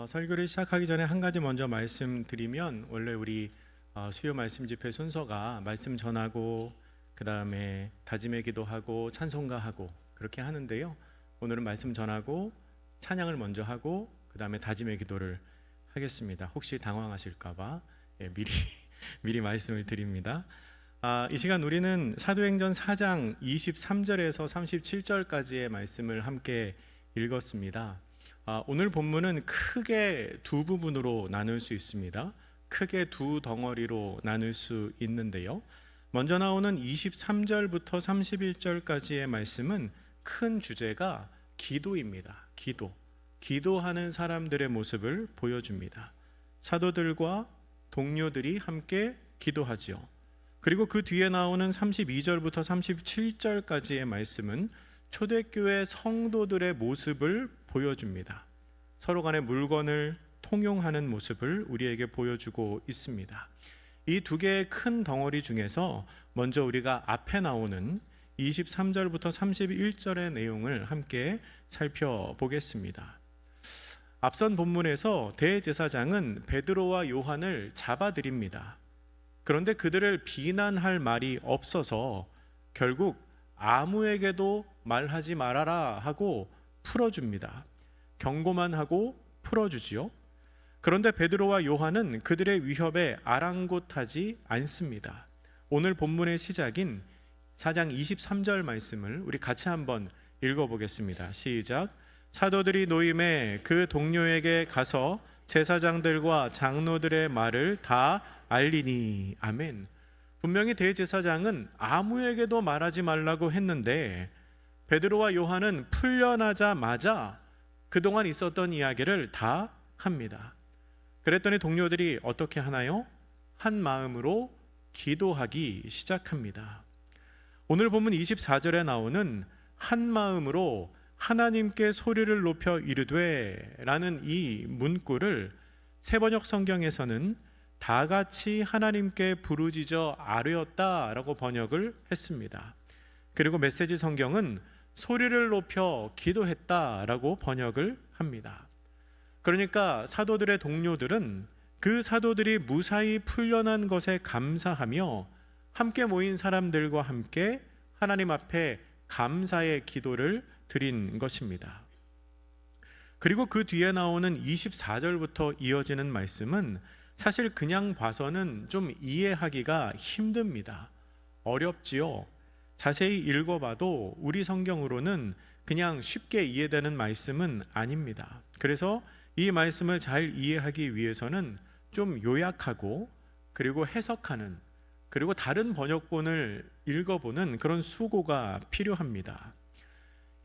설교를 시작하기 전에 한 가지 먼저 말씀드리면, 원래 우리 수요 말씀 집회 순서가 말씀 전하고 그 다음에 다짐의 기도하고 찬송가하고 그렇게 하는데요, 오늘은 말씀 전하고 찬양을 먼저 하고 그 다음에 다짐의 기도를 하겠습니다. 혹시 당황하실까봐 미리 말씀을 드립니다. 이 시간 우리는 사도행전 4장 23절에서 37절까지의 말씀을 함께 읽었습니다. 오늘 본문은 크게 두 부분으로 나눌 수 있습니다. 크게 두 덩어리로 나눌 수 있는데요, 먼저 나오는 23절부터 31절까지의 말씀은 큰 주제가 기도입니다. 기도하는 사람들의 모습을 보여줍니다. 사도들과 동료들이 함께 기도하지요. 그리고 그 뒤에 나오는 32절부터 37절까지의 말씀은 초대교회 성도들의 모습을 보여줍니다. 서로 간의 물건을 통용하는 모습을 우리에게 보여주고 있습니다. 이 두 개의 큰 덩어리 중에서 먼저 우리가 앞에 나오는 23절부터 31절의 내용을 함께 살펴보겠습니다. 앞선 본문에서 대제사장은 베드로와 요한을 잡아들입니다. 그런데 그들을 비난할 말이 없어서 결국 아무에게도 말하지 말아라 하고 풀어줍니다. 경고만 하고 풀어주지요. 그런데 베드로와 요한은 그들의 위협에 아랑곳하지 않습니다. 오늘 본문의 시작인 4장 23절 말씀을 우리 같이 한번 읽어보겠습니다. 시작. 사도들이 노임에 그 동료에게 가서 제사장들과 장로들의 말을 다 알리니. 아멘. 분명히 대제사장은 아무에게도 말하지 말라고 했는데 베드로와 요한은 풀려나자마자 그동안 있었던 이야기를 다 합니다. 그랬더니 동료들이 어떻게 하나요? 한 마음으로 기도하기 시작합니다. 오늘 본문 24절에 나오는 한 마음으로 하나님께 소리를 높여 이르되 라는 이 문구를 새번역 성경에서는 다 같이 하나님께 부르짖어 아뢰었다라고 번역을 했습니다. 그리고 메시지 성경은 소리를 높여 기도했다라고 번역을 합니다. 그러니까 사도들의 동료들은 그 사도들이 무사히 풀려난 것에 감사하며 함께 모인 사람들과 함께 하나님 앞에 감사의 기도를 드린 것입니다. 그리고 그 뒤에 나오는 24절부터 이어지는 말씀은 사실 그냥 봐서는 좀 이해하기가 힘듭니다. 어렵지요. 자세히 읽어봐도 우리 성경으로는 그냥 쉽게 이해되는 말씀은 아닙니다. 그래서 이 말씀을 잘 이해하기 위해서는 좀 요약하고 그리고 해석하는, 그리고 다른 번역본을 읽어보는 그런 수고가 필요합니다.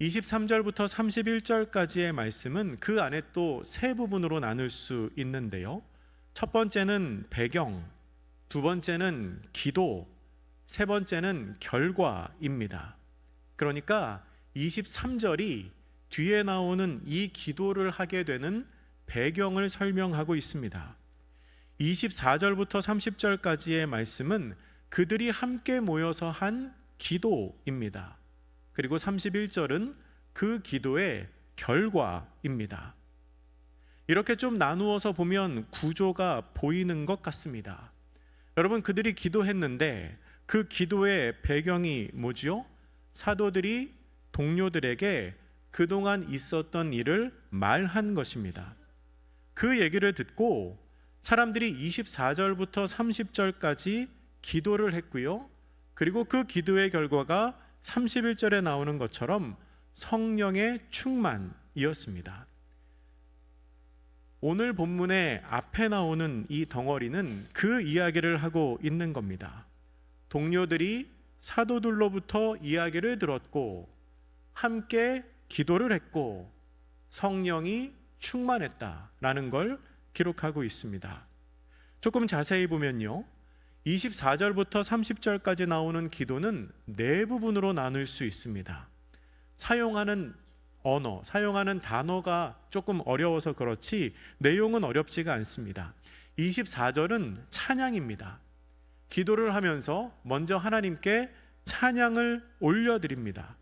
23절부터 31절까지의 말씀은 그 안에 또 세 부분으로 나눌 수 있는데요, 첫 번째는 배경, 두 번째는 기도, 세 번째는 결과입니다. 그러니까 23절이 뒤에 나오는 이 기도를 하게 되는 배경을 설명하고 있습니다. 24절부터 30절까지의 말씀은 그들이 함께 모여서 한 기도입니다. 그리고 31절은 그 기도의 결과입니다. 이렇게 좀 나누어서 보면 구조가 보이는 것 같습니다. 여러분, 그들이 기도했는데 그 기도의 배경이 뭐지요? 사도들이 동료들에게 그동안 있었던 일을 말한 것입니다. 그 얘기를 듣고 사람들이 24절부터 30절까지 기도를 했고요, 그리고 그 기도의 결과가 31절에 나오는 것처럼 성령의 충만이었습니다. 오늘 본문의 앞에 나오는 이 덩어리는 그 이야기를 하고 있는 겁니다. 동료들이 사도들로부터 이야기를 들었고 함께 기도를 했고 성령이 충만했다라는 걸 기록하고 있습니다. 조금 자세히 보면요, 24절부터 30절까지 나오는 기도는 네 부분으로 나눌 수 있습니다. 사용하는 언어, 사용하는 단어가 조금 어려워서 그렇지 내용은 어렵지가 않습니다. 24절은 찬양입니다. 기도를 하면서 먼저 하나님께 찬양을 올려드립니다.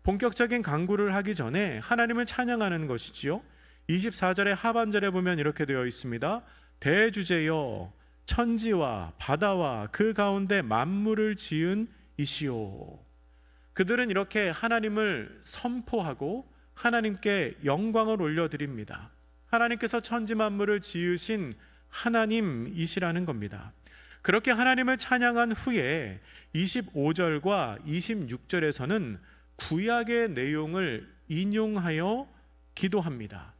본격적인 간구를 하기 전에 하나님을 찬양하는 것이지요. 24절의 하반절에 보면 이렇게 되어 있습니다. 대주제여 천지와 바다와 그 가운데 만물을 지은 이시오. 그들은 이렇게 하나님을 선포하고 하나님께 영광을 올려드립니다. 하나님께서 천지 만물을 지으신 하나님이시라는 겁니다. 그렇게 하나님을 찬양한 후에 25절과 26절에서는 구약의 내용을 인용하여 기도합니다.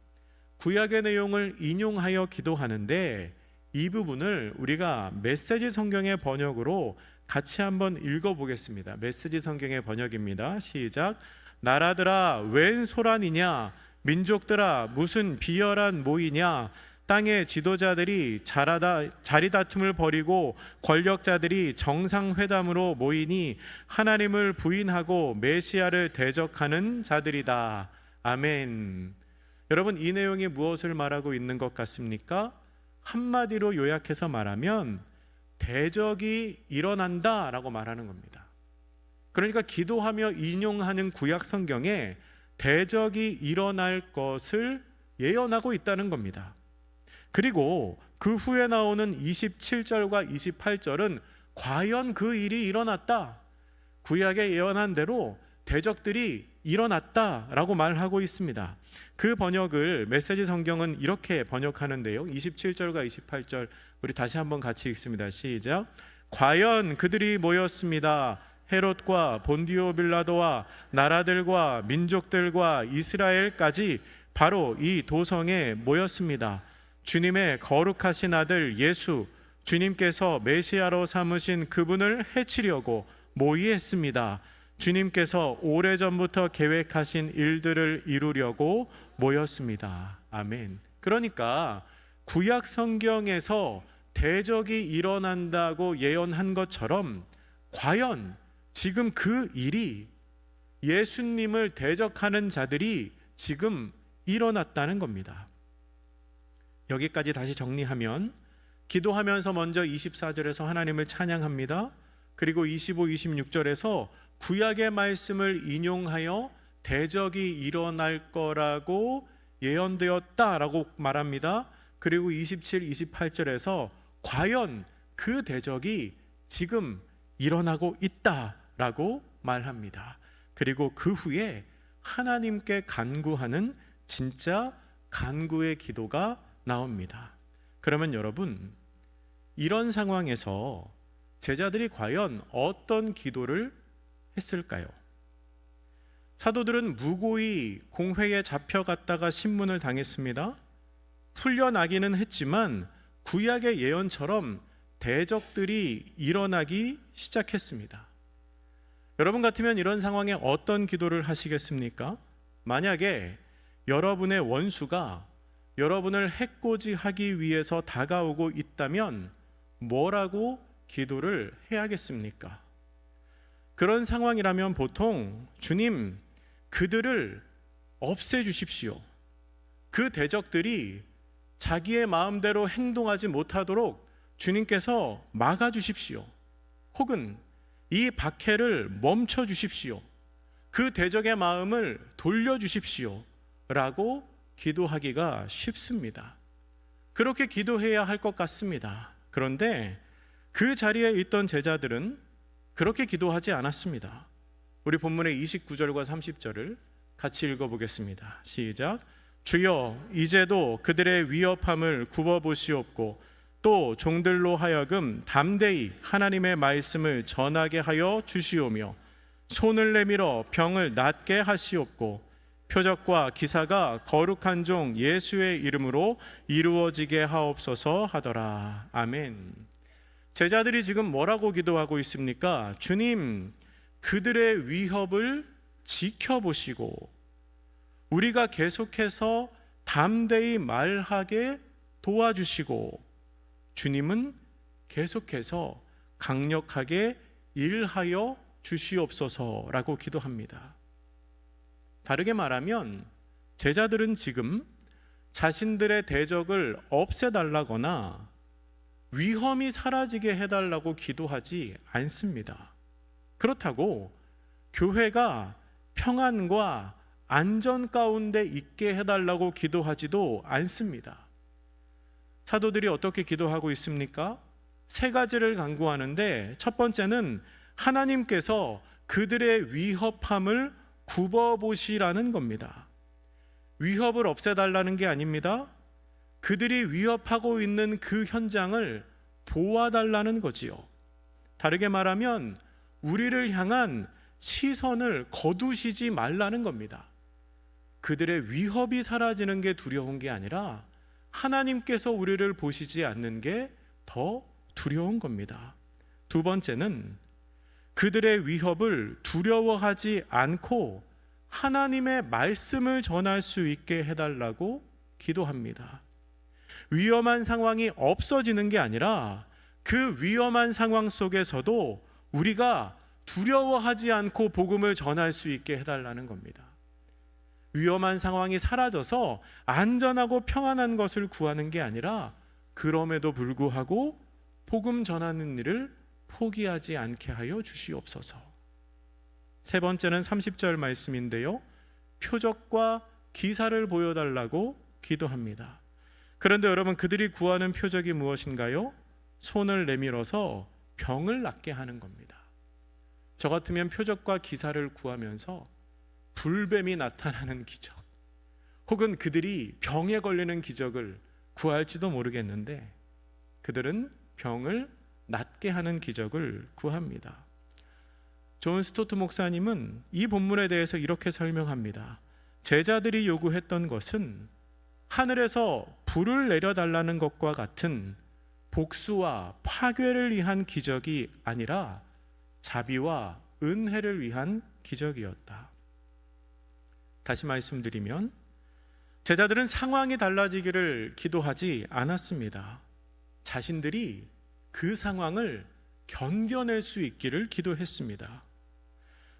구약의 내용을 인용하여 기도하는데 이 부분을 우리가 메시지 성경의 번역으로 같이 한번 읽어보겠습니다. 메시지 성경의 번역입니다. 시작. 나라들아 웬 소란이냐, 민족들아 무슨 비열한 모이냐, 땅의 지도자들이 자리다툼을 벌이고 권력자들이 정상회담으로 모이니 하나님을 부인하고 메시아를 대적하는 자들이다. 아멘. 여러분, 이 내용이 무엇을 말하고 있는 것 같습니까? 한마디로 요약해서 말하면 대적이 일어난다 라고 말하는 겁니다. 그러니까 기도하며 인용하는 구약 성경에 대적이 일어날 것을 예언하고 있다는 겁니다. 그리고 그 후에 나오는 27절과 28절은 과연 그 일이 일어났다, 구약에 예언한 대로 대적들이 일어났다라고 말하고 있습니다. 그 번역을 메시지 성경은 이렇게 번역하는데요. 27절과 28절 우리 다시 한번 같이 읽습니다. 시작. 과연 그들이 모였습니다. 헤롯과 본디오 빌라도와 나라들과 민족들과 이스라엘까지 바로 이 도성에 모였습니다. 주님의 거룩하신 아들 예수, 주님께서 메시아로 삼으신 그분을 해치려고 모의했습니다. 주님께서 오래전부터 계획하신 일들을 이루려고 모였습니다. 아멘. 그러니까 구약 성경에서 대적이 일어난다고 예언한 것처럼 과연 지금 그 일이 예수님을 대적하는 자들이 지금 일어났다는 겁니다. 여기까지 다시 정리하면 기도하면서 먼저 24절에서 하나님을 찬양합니다. 그리고 25, 26절에서 구약의 말씀을 인용하여 대적이 일어날 거라고 예언되었다라고 말합니다. 그리고 27, 28절에서 과연 그 대적이 지금 일어나고 있다라고 말합니다. 그리고 그 후에 하나님께 간구하는 진짜 간구의 기도가 나옵니다. 그러면 여러분, 이런 상황에서 제자들이 과연 어떤 기도를 했을까요? 사도들은 무고히 공회에 잡혀갔다가 신문을 당했습니다. 풀려나기는 했지만 구약의 예언처럼 대적들이 일어나기 시작했습니다. 여러분 같으면 이런 상황에 어떤 기도를 하시겠습니까? 만약에 여러분의 원수가 여러분을 해코지하기 위해서 다가오고 있다면 뭐라고 기도를 해야겠습니까? 그런 상황이라면 보통 주님, 그들을 없애주십시오. 그 대적들이 자기의 마음대로 행동하지 못하도록 주님께서 막아주십시오. 혹은 이 박해를 멈춰주십시오. 그 대적의 마음을 돌려주십시오 라고 기도하기가 쉽습니다. 그렇게 기도해야 할 것 같습니다. 그런데 그 자리에 있던 제자들은 그렇게 기도하지 않았습니다. 우리 본문의 29절과 30절을 같이 읽어보겠습니다. 시작. 주여, 이제도 그들의 위협함을 굽어보시옵고 또 종들로 하여금 담대히 하나님의 말씀을 전하게 하여 주시오며 손을 내밀어 병을 낫게 하시옵고 표적과 기사가 거룩한 종 예수의 이름으로 이루어지게 하옵소서 하더라. 아멘. 제자들이 지금 뭐라고 기도하고 있습니까? 주님, 그들의 위협을 지켜보시고 우리가 계속해서 담대히 말하게 도와주시고 주님은 계속해서 강력하게 일하여 주시옵소서라고 기도합니다. 다르게 말하면 제자들은 지금 자신들의 대적을 없애달라거나 위험이 사라지게 해달라고 기도하지 않습니다. 그렇다고 교회가 평안과 안전 가운데 있게 해달라고 기도하지도 않습니다. 사도들이 어떻게 기도하고 있습니까? 세 가지를 강구하는데, 첫 번째는 하나님께서 그들의 위협함을 굽어보시라는 겁니다. 위협을 없애달라는 게 아닙니다. 그들이 위협하고 있는 그 현장을 보아달라는 거지요. 다르게 말하면 우리를 향한 시선을 거두시지 말라는 겁니다. 그들의 위협이 사라지는 게 두려운 게 아니라 하나님께서 우리를 보시지 않는 게 더 두려운 겁니다. 두 번째는 그들의 위협을 두려워하지 않고 하나님의 말씀을 전할 수 있게 해달라고 기도합니다. 위험한 상황이 없어지는 게 아니라 그 위험한 상황 속에서도 우리가 두려워하지 않고 복음을 전할 수 있게 해달라는 겁니다. 위험한 상황이 사라져서 안전하고 평안한 것을 구하는 게 아니라 그럼에도 불구하고 복음 전하는 일을 포기하지 않게 하여 주시옵소서. 세 번째는 30절 말씀인데요, 표적과 기사를 보여달라고 기도합니다. 그런데 여러분, 그들이 구하는 표적이 무엇인가요? 손을 내밀어서 병을 낫게 하는 겁니다. 저 같으면 표적과 기사를 구하면서 불뱀이 나타나는 기적, 혹은 그들이 병에 걸리는 기적을 구할지도 모르겠는데, 그들은 병을 낫게 하는 기적을 구합니다. 존 스토트 목사님은 이 본문에 대해서 이렇게 설명합니다. 제자들이 요구했던 것은 하늘에서 불을 내려달라는 것과 같은 복수와 파괴를 위한 기적이 아니라 자비와 은혜를 위한 기적이었다. 다시 말씀드리면, 제자들은 상황이 달라지기를 기도하지 않았습니다. 자신들이 그 상황을 견뎌낼 수 있기를 기도했습니다.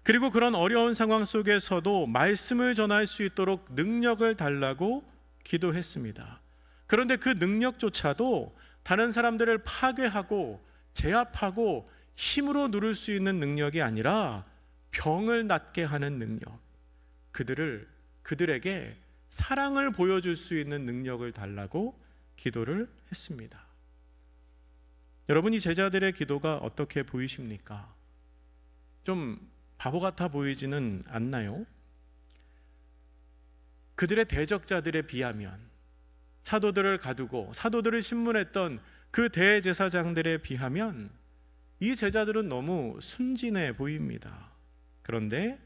그리고 그런 어려운 상황 속에서도 말씀을 전할 수 있도록 능력을 달라고 기도했습니다. 그런데 그 능력조차도 다른 사람들을 파괴하고 제압하고 힘으로 누를 수 있는 능력이 아니라 병을 낫게 하는 능력, 그들에게 사랑을 보여줄 수 있는 능력을 달라고 기도를 했습니다. 여러분, 이 제자들의 기도가 어떻게 보이십니까? 좀 바보 같아 보이지는 않나요? 그들의 대적자들에 비하면, 사도들을 가두고 사도들을 신문했던 그 대제사장들에 비하면 이 제자들은 너무 순진해 보입니다. 그런데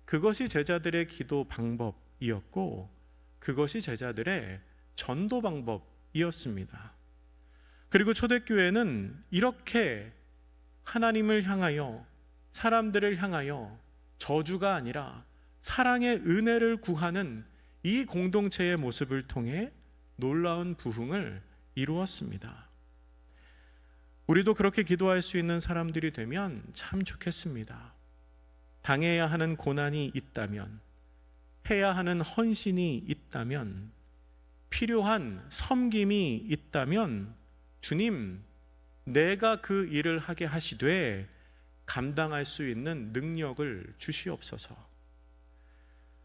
그것이 제자들의 기도 방법이었고, 그것이 제자들의 전도 방법이었습니다. 그리고 초대교회는 이렇게 하나님을 향하여, 사람들을 향하여 저주가 아니라 사랑의 은혜를 구하는 이 공동체의 모습을 통해 놀라운 부흥을 이루었습니다. 우리도 그렇게 기도할 수 있는 사람들이 되면 참 좋겠습니다. 당해야 하는 고난이 있다면, 해야 하는 헌신이 있다면, 필요한 섬김이 있다면, 주님, 내가 그 일을 하게 하시되 감당할 수 있는 능력을 주시옵소서.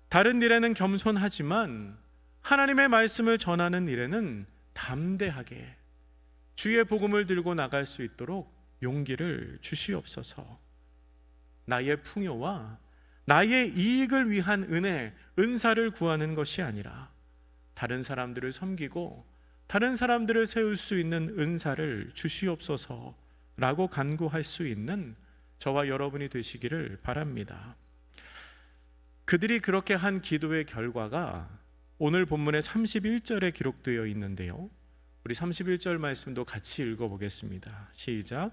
다른 일에는 겸손하지만 하나님의 말씀을 전하는 일에는 담대하게 주의 복음을 들고 나갈 수 있도록 용기를 주시옵소서. 나의 풍요와 나의 이익을 위한 은혜, 은사를 구하는 것이 아니라 다른 사람들을 섬기고 다른 사람들을 세울 수 있는 은사를 주시옵소서라고 간구할 수 있는 저와 여러분이 되시기를 바랍니다. 그들이 그렇게 한 기도의 결과가 오늘 본문의 31절에 기록되어 있는데요, 우리 31절 말씀도 같이 읽어보겠습니다. 시작.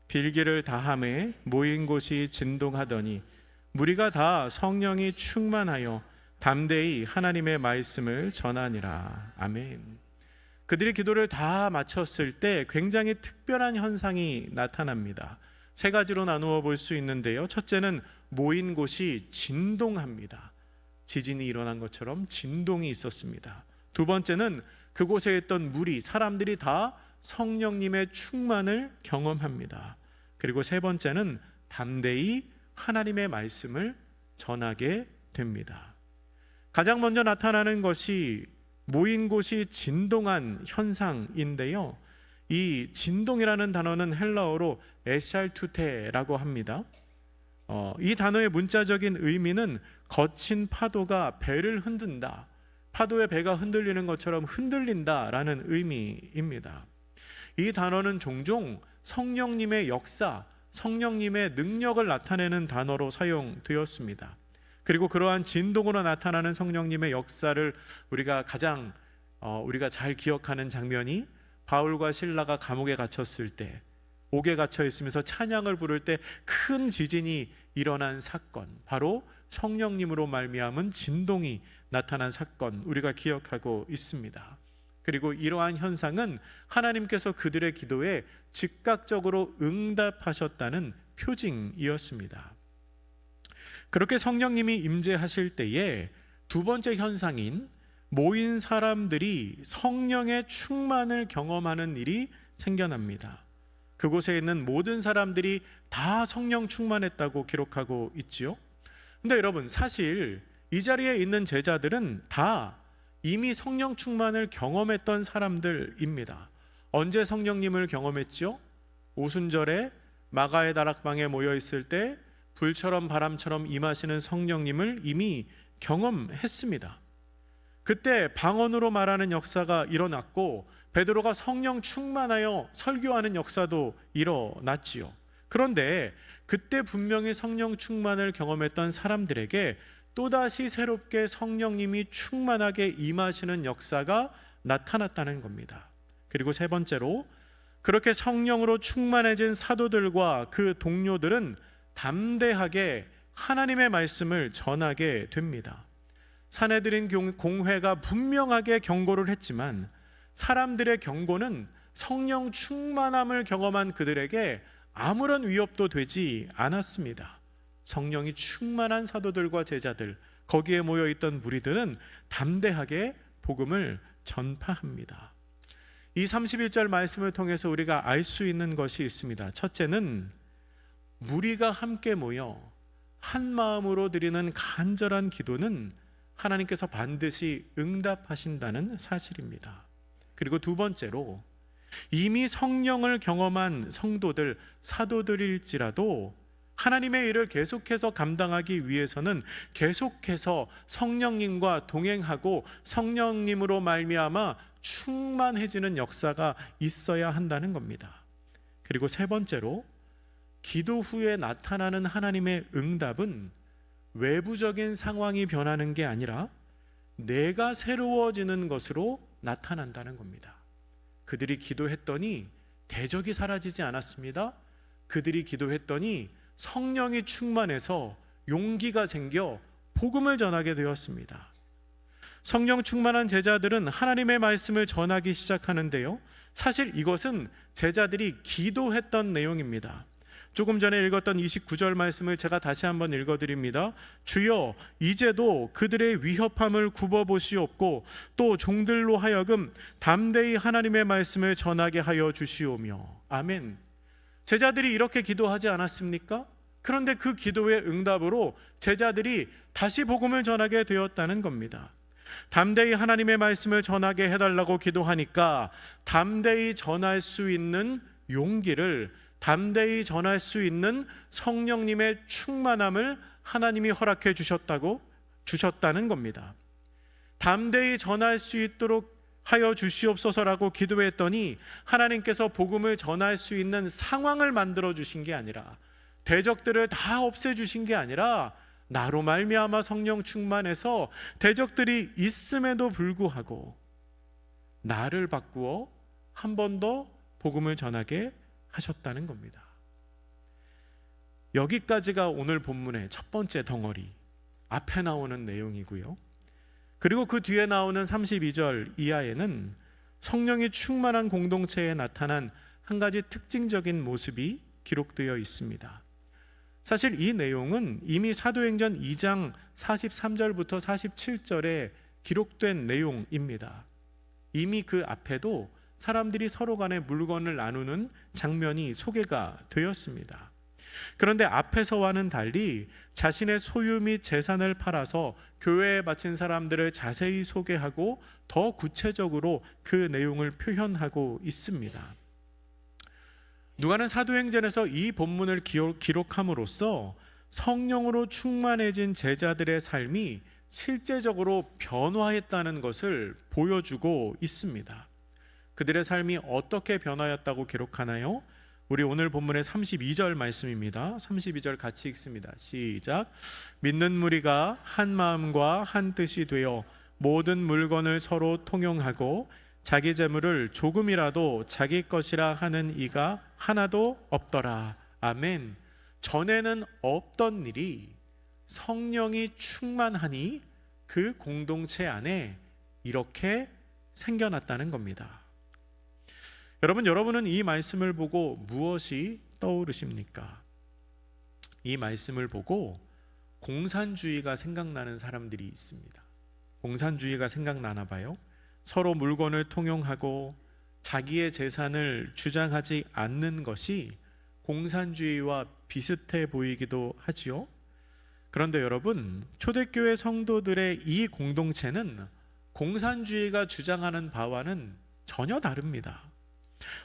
빌기를 다함에 모인 곳이 진동하더니 무리가 다 성령이 충만하여 담대히 하나님의 말씀을 전하니라. 아멘. 그들이 기도를 다 마쳤을 때 굉장히 특별한 현상이 나타납니다. 세 가지로 나누어 볼 수 있는데요, 첫째는 모인 곳이 진동합니다. 지진이 일어난 것처럼 진동이 있었습니다. 두 번째는 그곳에 있던 무리, 사람들이 다 성령님의 충만을 경험합니다. 그리고 세 번째는 담대히 하나님의 말씀을 전하게 됩니다. 가장 먼저 나타나는 것이 모인 곳이 진동한 현상인데요. 이 진동이라는 단어는 헬라어로 에샬투테라고 합니다. 이 단어의 문자적인 의미는 거친 파도가 배를 흔든다, 파도에 배가 흔들리는 것처럼 흔들린다라는 의미입니다. 이 단어는 종종 성령님의 역사, 성령님의 능력을 나타내는 단어로 사용되었습니다. 그리고 그러한 진동으로 나타나는 성령님의 역사를 우리가 잘 기억하는 장면이 바울과 실라가 감옥에 갇혔을 때, 옥에 갇혀 있으면서 찬양을 부를 때 큰 지진이 일어난 사건, 바로 성령님으로 말미암은 진동이 나타난 사건, 우리가 기억하고 있습니다. 그리고 이러한 현상은 하나님께서 그들의 기도에 즉각적으로 응답하셨다는 표징이었습니다. 그렇게 성령님이 임재하실 때에 두 번째 현상인 모인 사람들이 성령의 충만을 경험하는 일이 생겨납니다. 그곳에 있는 모든 사람들이 다 성령 충만했다고 기록하고 있지요. 근데 여러분, 사실 이 자리에 있는 제자들은 다 이미 성령 충만을 경험했던 사람들입니다. 언제 성령님을 경험했죠? 오순절에 마가의 다락방에 모여 있을 때 불처럼 바람처럼 임하시는 성령님을 이미 경험했습니다. 그때 방언으로 말하는 역사가 일어났고 베드로가 성령 충만하여 설교하는 역사도 일어났지요. 그런데 그때 분명히 성령 충만을 경험했던 사람들에게 또다시 새롭게 성령님이 충만하게 임하시는 역사가 나타났다는 겁니다. 그리고 세 번째로, 그렇게 성령으로 충만해진 사도들과 그 동료들은 담대하게 하나님의 말씀을 전하게 됩니다. 산헤드린 공회가 분명하게 경고를 했지만 사람들의 경고는 성령 충만함을 경험한 그들에게 아무런 위협도 되지 않았습니다. 성령이 충만한 사도들과 제자들, 거기에 모여있던 무리들은 담대하게 복음을 전파합니다. 이 31절 말씀을 통해서 우리가 알 수 있는 것이 있습니다. 첫째는 무리가 함께 모여 한 마음으로 드리는 간절한 기도는 하나님께서 반드시 응답하신다는 사실입니다. 그리고 두 번째로, 이미 성령을 경험한 성도들, 사도들일지라도 하나님의 일을 계속해서 감당하기 위해서는 계속해서 성령님과 동행하고 성령님으로 말미암아 충만해지는 역사가 있어야 한다는 겁니다. 그리고 세 번째로, 기도 후에 나타나는 하나님의 응답은 외부적인 상황이 변하는 게 아니라 내가 새로워지는 것으로 나타난다는 겁니다. 그들이 기도했더니 대적이 사라지지 않았습니다. 그들이 기도했더니 성령이 충만해서 용기가 생겨 복음을 전하게 되었습니다. 성령 충만한 제자들은 하나님의 말씀을 전하기 시작하는데요, 사실 이것은 제자들이 기도했던 내용입니다. 조금 전에 읽었던 29절 말씀을 제가 다시 한번 읽어드립니다. 주여, 이제도 그들의 위협함을 굽어보시옵고 또 종들로 하여금 담대히 하나님의 말씀을 전하게 하여 주시오며. 아멘. 제자들이 이렇게 기도하지 않았습니까? 그런데 그 기도의 응답으로 제자들이 다시 복음을 전하게 되었다는 겁니다. 담대히 하나님의 말씀을 전하게 해달라고 기도하니까 담대히 전할 수 있는 용기를, 담대히 전할 수 있는 성령님의 충만함을 하나님이 허락해 주셨다는 겁니다. 담대히 전할 수 있도록 하여 주시옵소서라고 기도했더니 하나님께서 복음을 전할 수 있는 상황을 만들어 주신 게 아니라, 대적들을 다 없애 주신 게 아니라 나로 말미암아 성령 충만해서 대적들이 있음에도 불구하고 나를 바꾸어 한 번 더 복음을 전하게 하셨다는 겁니다. 여기까지가 오늘 본문의 첫 번째 덩어리, 앞에 나오는 내용이고요. 그리고 그 뒤에 나오는 32절 이하에는 성령이 충만한 공동체에 나타난 한 가지 특징적인 모습이 기록되어 있습니다. 사실 이 내용은 이미 사도행전 2장 43절부터 47절에 기록된 내용입니다. 이미 그 앞에도 사람들이 서로 간에 물건을 나누는 장면이 소개가 되었습니다. 그런데 앞에서와는 달리 자신의 소유 및 재산을 팔아서 교회에 바친 사람들을 자세히 소개하고 더 구체적으로 그 내용을 표현하고 있습니다. 누가는 사도행전에서 이 본문을 기록함으로써 성령으로 충만해진 제자들의 삶이 실제적으로 변화했다는 것을 보여주고 있습니다. 그들의 삶이 어떻게 변화했다고 기록하나요? 우리 오늘 본문의 32절 말씀입니다. 32절 같이 읽습니다. 시작. 믿는 무리가 한 마음과 한 뜻이 되어 모든 물건을 서로 통용하고 자기 재물을 조금이라도 자기 것이라 하는 이가 하나도 없더라. 아멘. 전에는 없던 일이 성령이 충만하니 그 공동체 안에 이렇게 생겨났다는 겁니다. 여러분은 이 말씀을 보고 무엇이 떠오르십니까? 이 말씀을 보고 공산주의가 생각나는 사람들이 있습니다. 공산주의가 생각나나 봐요. 서로 물건을 통용하고 자기의 재산을 주장하지 않는 것이 공산주의와 비슷해 보이기도 하지요. 그런데 여러분, 초대교회 성도들의 이 공동체는 공산주의가 주장하는 바와는 전혀 다릅니다.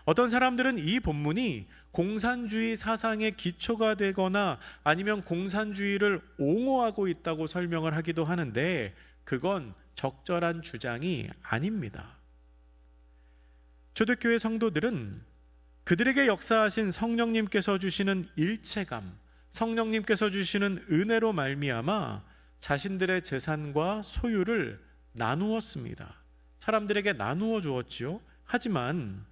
어떤 사람들은 이 본문이 공산주의 사상의 기초가 되거나 아니면 공산주의를 옹호하고 있다고 설명을 하기도 하는데 그건 적절한 주장이 아닙니다. 초대교회 성도들은 그들에게 역사하신 성령님께서 주시는 일체감, 성령님께서 주시는 은혜로 말미암아 자신들의 재산과 소유를 나누었습니다. 사람들에게 나누어 주었지요. 하지만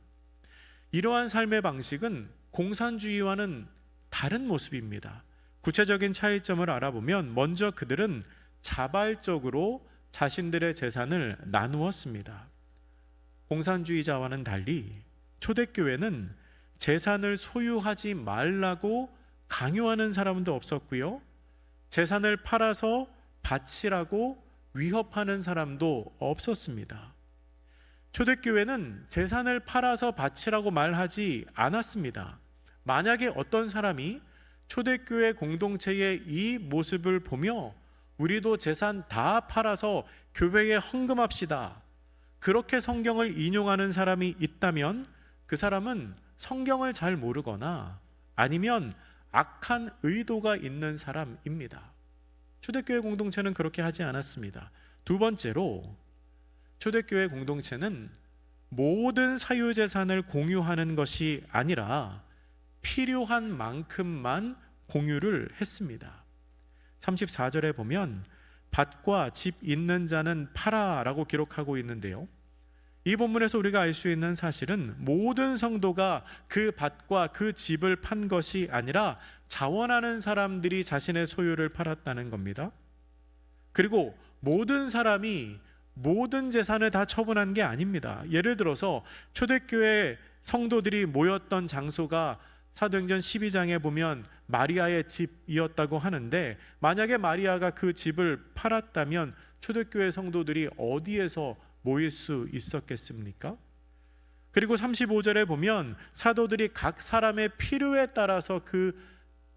이러한 삶의 방식은 공산주의와는 다른 모습입니다. 구체적인 차이점을 알아보면 먼저 그들은 자발적으로 자신들의 재산을 나누었습니다. 공산주의자와는 달리 초대교회는 재산을 소유하지 말라고 강요하는 사람도 없었고요. 재산을 팔아서 바치라고 위협하는 사람도 없었습니다. 초대교회는 재산을 팔아서 바치라고 말하지 않았습니다. 만약에 어떤 사람이 초대교회 공동체의 이 모습을 보며 우리도 재산 다 팔아서 교회에 헌금합시다, 그렇게 성경을 인용하는 사람이 있다면 그 사람은 성경을 잘 모르거나 아니면 악한 의도가 있는 사람입니다. 초대교회 공동체는 그렇게 하지 않았습니다. 두 번째로, 초대교회 공동체는 모든 사유재산을 공유하는 것이 아니라 필요한 만큼만 공유를 했습니다. 34절에 보면 밭과 집 있는 자는 팔아 라고 기록하고 있는데요, 이 본문에서 우리가 알 수 있는 사실은 모든 성도가 그 밭과 그 집을 판 것이 아니라 자원하는 사람들이 자신의 소유를 팔았다는 겁니다. 그리고 모든 사람이 모든 재산을 다 처분한 게 아닙니다. 예를 들어서 초대교회 성도들이 모였던 장소가 사도행전 12장에 보면 마리아의 집이었다고 하는데, 만약에 마리아가 그 집을 팔았다면 초대교회 성도들이 어디에서 모일 수 있었겠습니까? 그리고 35절에 보면 사도들이 각 사람의 필요에 따라서 그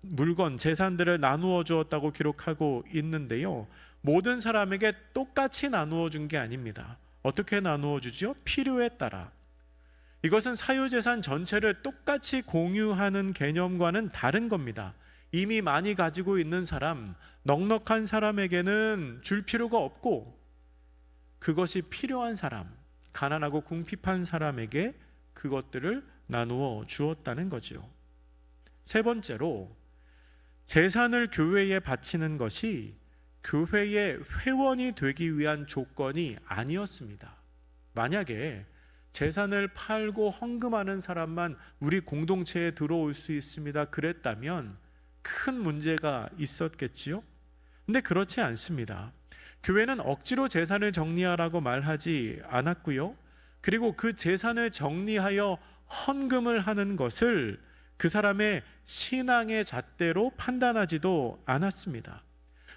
물건, 재산들을 나누어 주었다고 기록하고 있는데요, 모든 사람에게 똑같이 나누어 준 게 아닙니다. 어떻게 나누어 주죠? 필요에 따라. 이것은 사유재산 전체를 똑같이 공유하는 개념과는 다른 겁니다. 이미 많이 가지고 있는 사람, 넉넉한 사람에게는 줄 필요가 없고, 그것이 필요한 사람, 가난하고 궁핍한 사람에게 그것들을 나누어 주었다는 거죠. 세 번째로, 재산을 교회에 바치는 것이 교회의 회원이 되기 위한 조건이 아니었습니다. 만약에 재산을 팔고 헌금하는 사람만 우리 공동체에 들어올 수 있습니다, 그랬다면 큰 문제가 있었겠지요? 근데 그렇지 않습니다. 교회는 억지로 재산을 정리하라고 말하지 않았고요, 그리고 그 재산을 정리하여 헌금을 하는 것을 그 사람의 신앙의 잣대로 판단하지도 않았습니다.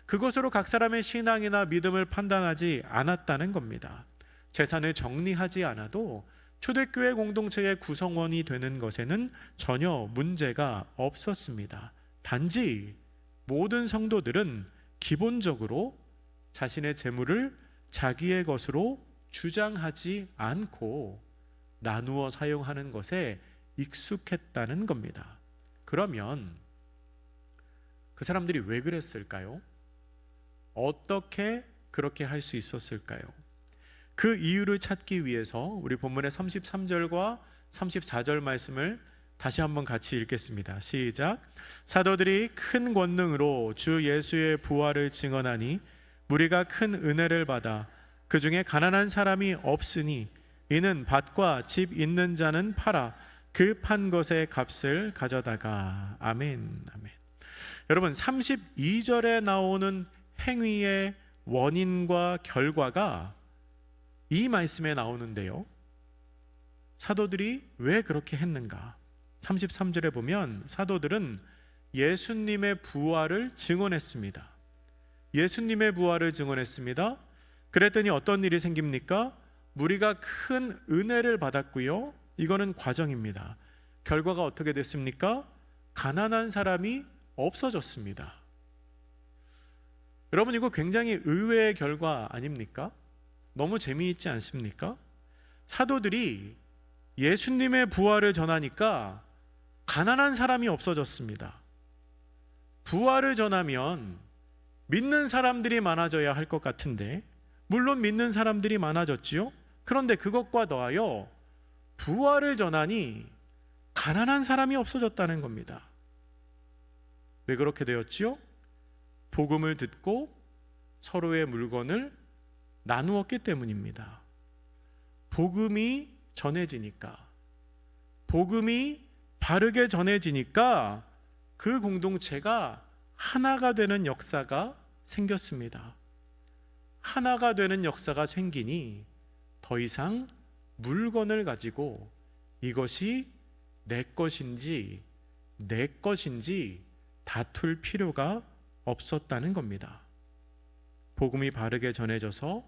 그것으로 각 사람의 신앙이나 믿음을 판단하지 않았다는 겁니다. 재산을 정리하지 않아도 초대교회 공동체의 구성원이 되는 것에는 전혀 문제가 없었습니다. 단지 모든 성도들은 기본적으로 자신의 재물을 자기의 것으로 주장하지 않고 나누어 사용하는 것에 익숙했다는 겁니다. 그러면 그 사람들이 왜 그랬을까요? 어떻게 그렇게 할 수 있었을까요? 그 이유를 찾기 위해서 우리 본문의 33절과 34절 말씀을 다시 한번 같이 읽겠습니다. 시작. 사도들이 큰 권능으로 주 예수의 부활을 증언하니 무리가 큰 은혜를 받아 그 중에 가난한 사람이 없으니 이는 밭과 집 있는 자는 팔아 그 판 것의 값을 가져다가. 아멘. 아멘. 여러분, 32절에 나오는 행위의 원인과 결과가 이 말씀에 나오는데요, 사도들이 왜 그렇게 했는가? 33절에 보면 사도들은 예수님의 부활을 증언했습니다. 예수님의 부활을 증언했습니다. 그랬더니 어떤 일이 생깁니까? 무리가 큰 은혜를 받았고요, 이거는 과정입니다. 결과가 어떻게 됐습니까? 가난한 사람이 없어졌습니다. 여러분, 이거 굉장히 의외의 결과 아닙니까? 너무 재미있지 않습니까? 사도들이 예수님의 부활을 전하니까 가난한 사람이 없어졌습니다. 부활을 전하면 믿는 사람들이 많아져야 할 것 같은데, 물론 믿는 사람들이 많아졌지요. 그런데 그것과 더하여 부활을 전하니 가난한 사람이 없어졌다는 겁니다. 왜 그렇게 되었지요? 복음을 듣고 서로의 물건을 나누었기 때문입니다. 복음이 전해지니까, 복음이 바르게 전해지니까 그 공동체가 하나가 되는 역사가 생겼습니다. 하나가 되는 역사가 생기니 더 이상 물건을 가지고 이것이 내 것인지 내 것인지 다툴 필요가 없었다는 겁니다. 복음이 바르게 전해져서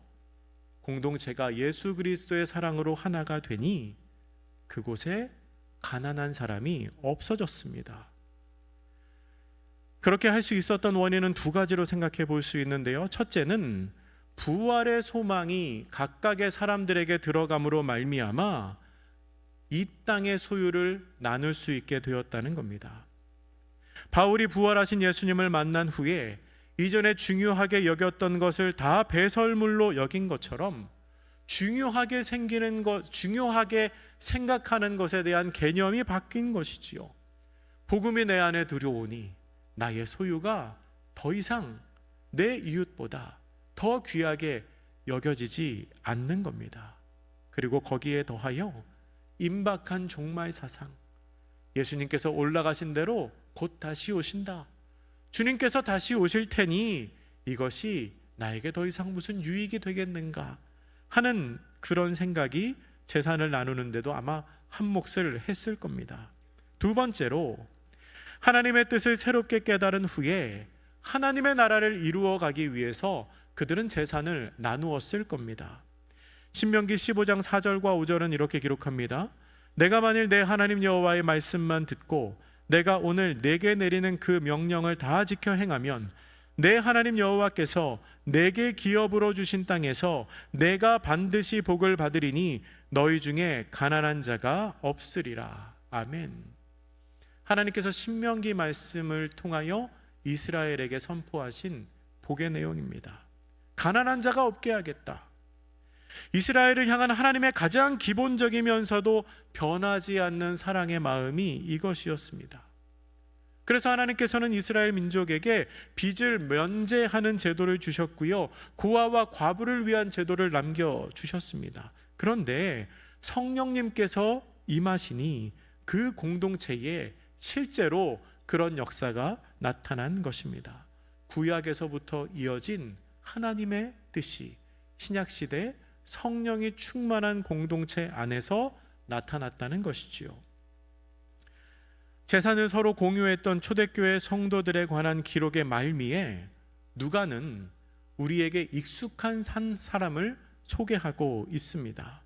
공동체가 예수 그리스도의 사랑으로 하나가 되니 그곳에 가난한 사람이 없어졌습니다. 그렇게 할 수 있었던 원인은 두 가지로 생각해 볼 수 있는데요, 첫째는 부활의 소망이 각각의 사람들에게 들어감으로 말미암아 이 땅의 소유를 나눌 수 있게 되었다는 겁니다. 바울이 부활하신 예수님을 만난 후에 이전에 중요하게 여겼던 것을 다 배설물로 여긴 것처럼 중요하게 생기는 것, 중요하게 생각하는 것에 대한 개념이 바뀐 것이지요. 복음이 내 안에 들어오니 나의 소유가 더 이상 내 이웃보다 더 귀하게 여겨지지 않는 겁니다. 그리고 거기에 더하여 임박한 종말 사상, 예수님께서 올라가신 대로 곧 다시 오신다, 주님께서 다시 오실 테니 이것이 나에게 더 이상 무슨 유익이 되겠는가 하는 그런 생각이 재산을 나누는데도 아마 한 몫을 했을 겁니다. 두 번째로, 하나님의 뜻을 새롭게 깨달은 후에 하나님의 나라를 이루어 가기 위해서 그들은 재산을 나누었을 겁니다. 신명기 15장 4절과 5절은 이렇게 기록합니다. 내가 만일 내 하나님 여호와의 말씀만 듣고 내가 오늘 내게 내리는 그 명령을 다 지켜 행하면 내 하나님 여호와께서 내게 기업으로 주신 땅에서 내가 반드시 복을 받으리니 너희 중에 가난한 자가 없으리라. 아멘. 하나님께서 신명기 말씀을 통하여 이스라엘에게 선포하신 복의 내용입니다. 가난한 자가 없게 하겠다. 이스라엘을 향한 하나님의 가장 기본적이면서도 변하지 않는 사랑의 마음이 이것이었습니다. 그래서 하나님께서는 이스라엘 민족에게 빚을 면제하는 제도를 주셨고요, 고아와 과부를 위한 제도를 남겨주셨습니다. 그런데 성령님께서 임하시니 그 공동체에 실제로 그런 역사가 나타난 것입니다. 구약에서부터 이어진 하나님의 뜻이 신약시대 성령이 충만한 공동체 안에서 나타났다는 것이지요. 재산을 서로 공유했던 초대교회 성도들에 관한 기록의 말미에 누가는 우리에게 익숙한 한 사람을 소개하고 있습니다.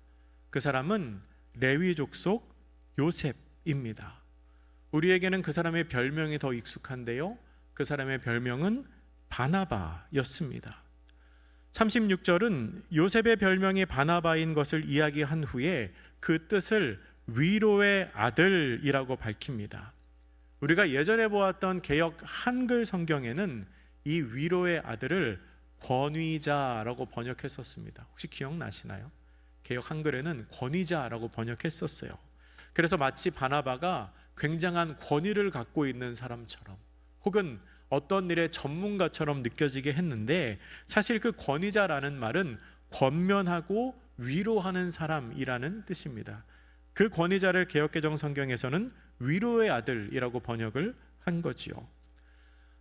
그 사람은 레위 족속 요셉입니다. 우리에게는 그 사람의 별명이 더 익숙한데요. 그 사람의 별명은 바나바였습니다. 36절은 요셉의 별명이 바나바인 것을 이야기한 후에 그 뜻을 위로의 아들이라고 밝힙니다. 우리가 예전에 보았던 개역 한글 성경에는 이 위로의 아들을 권위자라고 번역했었습니다. 혹시 기억나시나요? 개역 한글에는 권위자라고 번역했었어요. 그래서 마치 바나바가 굉장한 권위를 갖고 있는 사람처럼, 혹은 어떤 일의 전문가처럼 느껴지게 했는데, 사실 그 권위자라는 말은 권면하고 위로하는 사람이라는 뜻입니다. 그 권위자를 개역개정 성경에서는 위로의 아들이라고 번역을 한 거지요.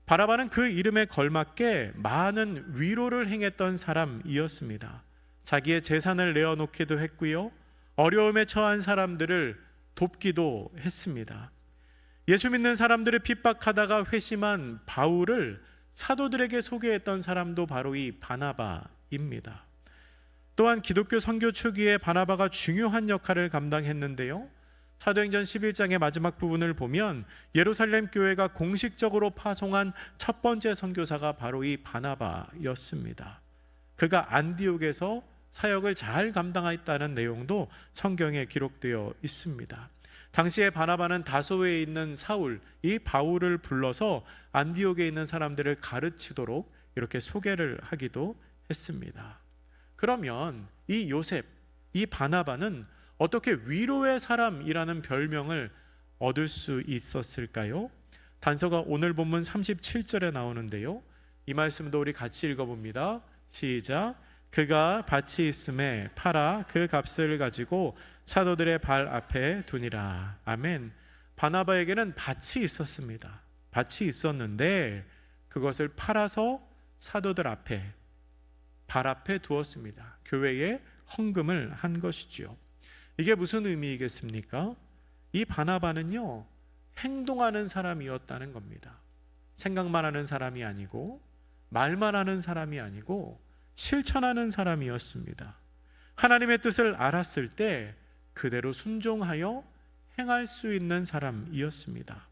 바나바는 그 이름에 걸맞게 많은 위로를 행했던 사람이었습니다. 자기의 재산을 내어놓기도 했고요, 어려움에 처한 사람들을 돕기도 했습니다. 예수 믿는 사람들을 핍박하다가 회심한 바울을 사도들에게 소개했던 사람도 바로 이 바나바입니다. 또한 기독교 선교 초기에 바나바가 중요한 역할을 감당했는데요, 사도행전 11장의 마지막 부분을 보면 예루살렘 교회가 공식적으로 파송한 첫 번째 선교사가 바로 이 바나바였습니다. 그가 안디옥에서 사역을 잘 감당했다는 내용도 성경에 기록되어 있습니다. 당시에 바나바는 다소에 있는 사울, 이 바울을 불러서 안디옥에 있는 사람들을 가르치도록 이렇게 소개를 하기도 했습니다. 그러면 이 요셉, 이 바나바는 어떻게 위로의 사람이라는 별명을 얻을 수 있었을까요? 단서가 오늘 본문 37절에 나오는데요, 이 말씀도 우리 같이 읽어봅니다. 시작. 그가 밭이 있음에 팔아 그 값을 가지고 사도들의 발 앞에 두니라. 아멘. 바나바에게는 밭이 있었습니다. 밭이 있었는데 그것을 팔아서 사도들 앞에, 발 앞에 두었습니다. 교회에 헌금을 한 것이지요. 이게 무슨 의미이겠습니까? 이 바나바는요, 행동하는 사람이었다는 겁니다. 생각만 하는 사람이 아니고, 말만 하는 사람이 아니고 실천하는 사람이었습니다. 하나님의 뜻을 알았을 때 그대로 순종하여 행할 수 있는 사람이었습니다.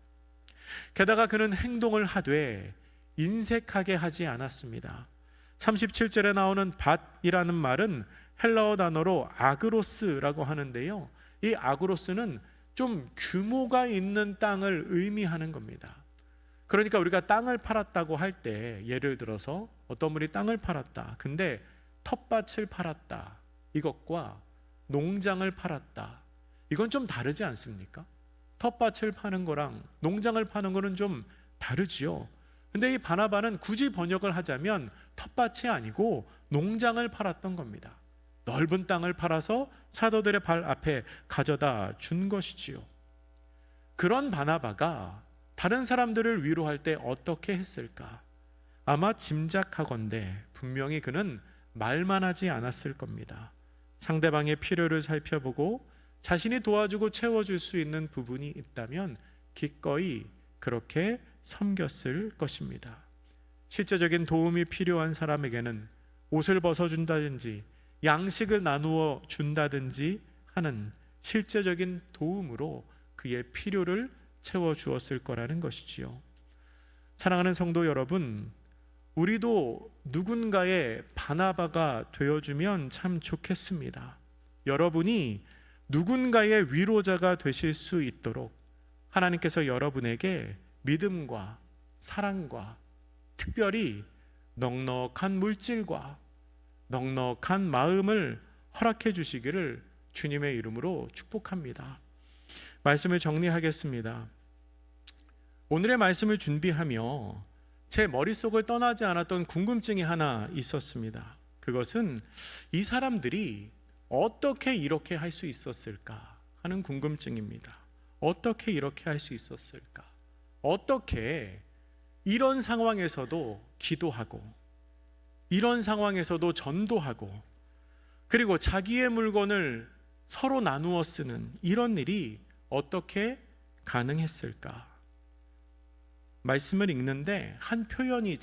게다가 그는 행동을 하되 인색하게 하지 않았습니다. 37절에 나오는 밭이라는 말은 헬라어 단어로 아그로스라고 하는데요, 이 아그로스는 좀 규모가 있는 땅을 의미하는 겁니다. 그러니까 우리가 땅을 팔았다고 할 때, 예를 들어서 어떤 분이 땅을 팔았다, 근데 텃밭을 팔았다, 이것과 농장을 팔았다, 이건 좀 다르지 않습니까? 텃밭을 파는 거랑 농장을 파는 거는 좀 다르지요. 근데 이 바나바는 굳이 번역을 하자면 텃밭이 아니고 농장을 팔았던 겁니다. 넓은 땅을 팔아서 사도들의 발 앞에 가져다 준 것이지요. 그런 바나바가 다른 사람들을 위로할 때 어떻게 했을까? 아마 짐작하건대 분명히 그는 말만 하지 않았을 겁니다. 상대방의 필요를 살펴보고 자신이 도와주고 채워줄 수 있는 부분이 있다면 기꺼이 그렇게 섬겼을 것입니다. 실제적인 도움이 필요한 사람에게는 옷을 벗어준다든지 양식을 나누어 준다든지 하는 실제적인 도움으로 그의 필요를 채워주었을 거라는 것이지요. 사랑하는 성도 여러분, 우리도 누군가의 바나바가 되어주면 참 좋겠습니다. 여러분이 누군가의 위로자가 되실 수 있도록 하나님께서 여러분에게 믿음과 사랑과 특별히 넉넉한 물질과 넉넉한 마음을 허락해 주시기를 주님의 이름으로 축복합니다. 말씀을 정리하겠습니다. 오늘의 말씀을 준비하며 제 머릿속을 떠나지 않았던 궁금증이 하나 있었습니다. 그것은 이 사람들이 어떻게 이렇게 할 수 있었을까 하는 궁금증입니다. 어떻게 이렇게 할 수 있었을까? 어떻게 이런 상황에서도 기도하고, 이런 상황에서도 전도하고, 그리고 자기의 물건을 서로 나누어 쓰는 이런 일이 어떻게 가능했을까? 말씀을 읽는데 한 표현이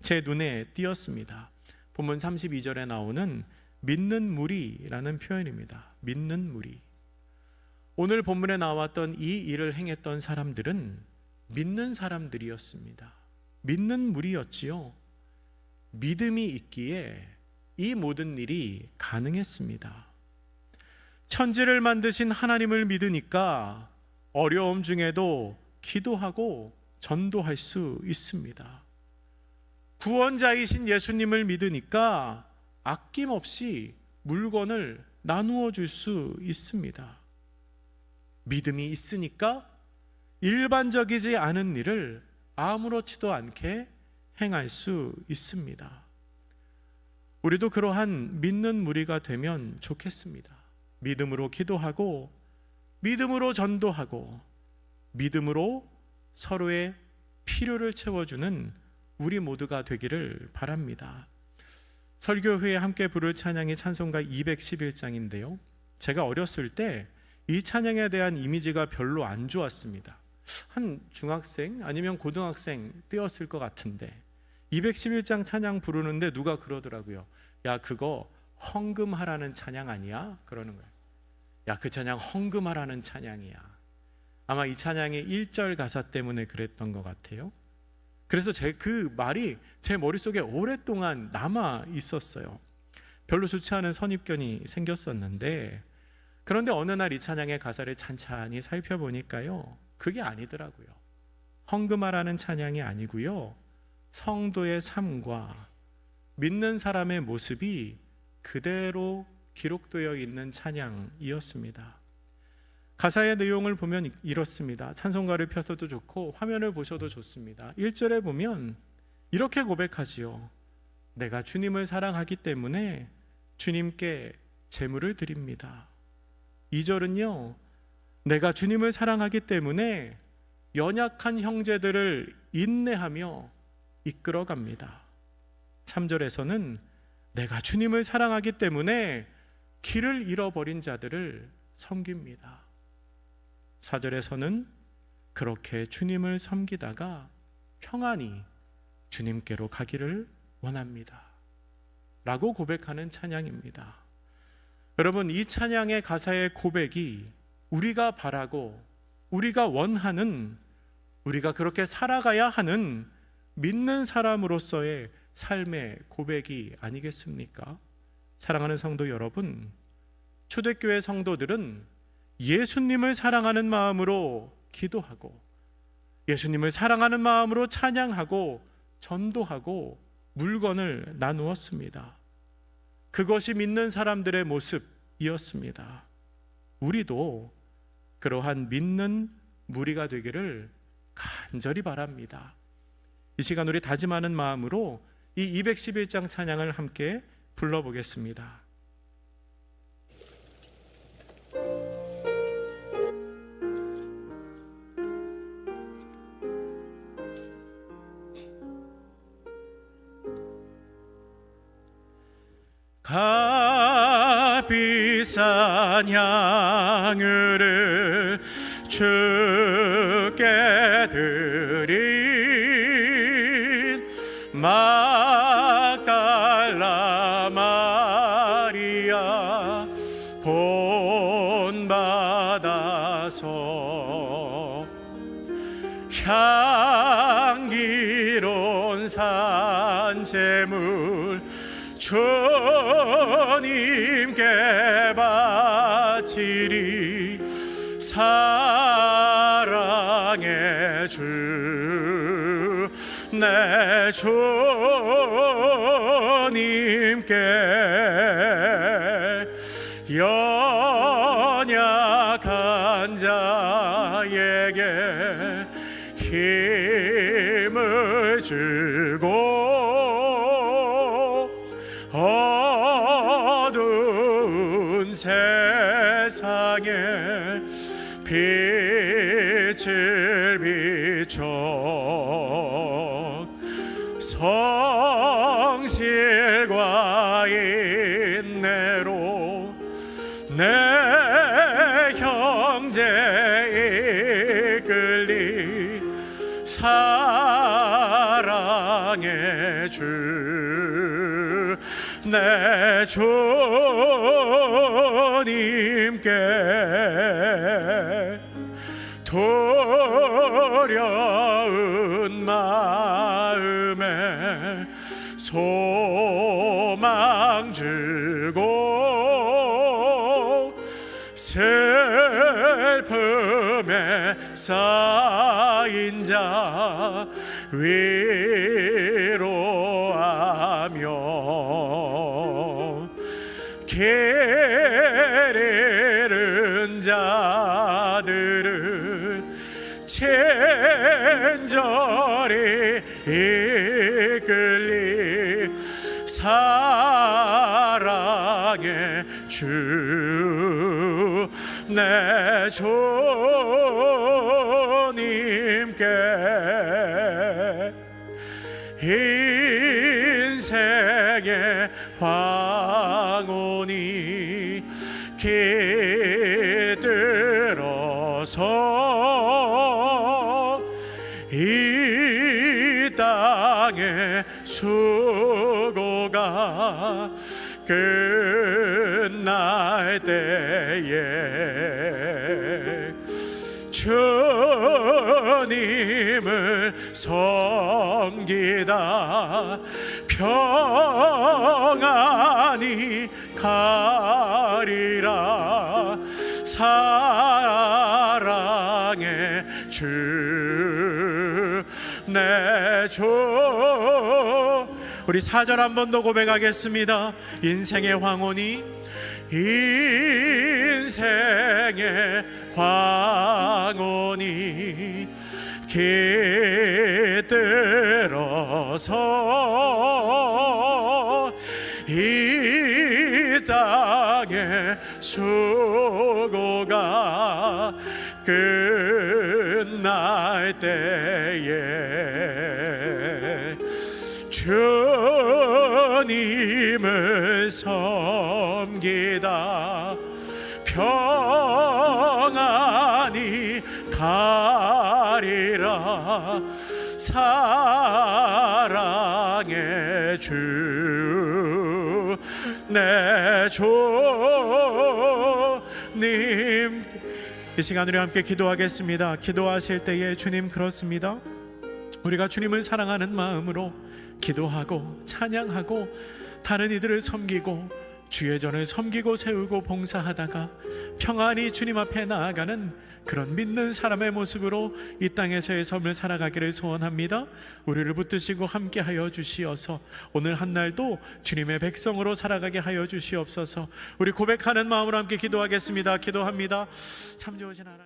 제 눈에 띄었습니다. 본문 32절에 나오는 믿는 무리라는 표현입니다. 믿는 무리. 오늘 본문에 나왔던 이 일을 행했던 사람들은 믿는 사람들이었습니다. 믿는 무리였지요. 믿음이 있기에 이 모든 일이 가능했습니다. 천지를 만드신 하나님을 믿으니까 어려움 중에도 기도하고 전도할 수 있습니다. 구원자이신 예수님을 믿으니까 아낌없이 물건을 나누어 줄 수 있습니다. 믿음이 있으니까 일반적이지 않은 일을 아무렇지도 않게 행할 수 있습니다. 우리도 그러한 믿는 무리가 되면 좋겠습니다. 믿음으로 기도하고, 믿음으로 전도하고, 믿음으로 서로의 필요를 채워주는 우리 모두가 되기를 바랍니다. 설교 후에 함께 부를 찬양이 찬송가 211장인데요. 제가 어렸을 때 이 찬양에 대한 이미지가 별로 안 좋았습니다. 한 중학생 아니면 고등학생 때였을 것 같은데 211장 찬양 부르는데 누가 그러더라고요. 야, 그거 헌금하라는 찬양 아니야? 그러는 거예요. 야, 그 찬양 헌금하라는 찬양이야. 아마 이 찬양의 1절 가사 때문에 그랬던 것 같아요. 그래서 그 말이 제 머릿속에 오랫동안 남아 있었어요. 별로 좋지 않은 선입견이 생겼었는데, 그런데 어느 날 이 찬양의 가사를 찬찬히 살펴보니까요, 그게 아니더라고요. 헌금하라는 찬양이 아니고요, 성도의 삶과 믿는 사람의 모습이 그대로 기록되어 있는 찬양이었습니다. 가사의 내용을 보면 이렇습니다. 찬송가를 펴서도 좋고 화면을 보셔도 좋습니다. 1절에 보면 이렇게 고백하지요. 내가 주님을 사랑하기 때문에 주님께 제물을 드립니다. 2절은요, 내가 주님을 사랑하기 때문에 연약한 형제들을 인내하며 이끌어갑니다. 3절에서는 내가 주님을 사랑하기 때문에 길을 잃어버린 자들을 섬깁니다. 4절에서는 그렇게 주님을 섬기다가 평안히 주님께로 가기를 원합니다 라고 고백하는 찬양입니다. 여러분, 이 찬양의 가사의 고백이 우리가 바라고 우리가 원하는, 우리가 그렇게 살아가야 하는 믿는 사람으로서의 삶의 고백이 아니겠습니까? 사랑하는 성도 여러분, 초대교회 성도들은 예수님을 사랑하는 마음으로 기도하고, 예수님을 사랑하는 마음으로 찬양하고 전도하고 물건을 나누었습니다. 그것이 믿는 사람들의 모습이었습니다. 우리도 그러한 믿는 무리가 되기를 간절히 바랍니다. 이 시간 우리 다짐하는 마음으로 이 211장 찬양을 함께 불러보겠습니다. 값비싼 향유를 주께 드린 막달라 마리아 본받아서 향기로운 산제물 주님께 바치리. 사랑의 주 내 주님께 연약한 자에게 힘을 주고 어두운 세상에 빛을 비춰 성실과 인내로 내 형제 이끌리. 사랑의 주 내 주님께 두려운 마음에 소망 주고 슬픔에 쌓인 자 위로하며 길 잃은 자들은 친절히 이끌리 사랑의 주 내 주님께 인생의 황혼이 깃들어서 이 땅의 수고가 끝날 때에 주님을 섬기다 평안히 가리라. 사랑의 주 내 주. 우리 4절 한 번 더 고백하겠습니다. 인생의 황혼이 인생의 황혼이 깃들어서 이 땅의 수고가 끝날 때에 주님을 섬기다 평안히 가리라. 사랑의 주 내 주님. 이 시간 우리 함께 기도하겠습니다. 기도하실 때에 주님 그렇습니다. 우리가 주님을 사랑하는 마음으로 기도하고 찬양하고 다른 이들을 섬기고 주의 전을 섬기고 세우고 봉사하다가 평안히 주님 앞에 나아가는 그런 믿는 사람의 모습으로 이 땅에서의 삶을 살아가기를 소원합니다. 우리를 붙드시고 함께하여 주시어서 오늘 한날도 주님의 백성으로 살아가게 하여 주시옵소서. 우리 고백하는 마음으로 함께 기도하겠습니다. 기도합니다. 참 좋으신 하나님.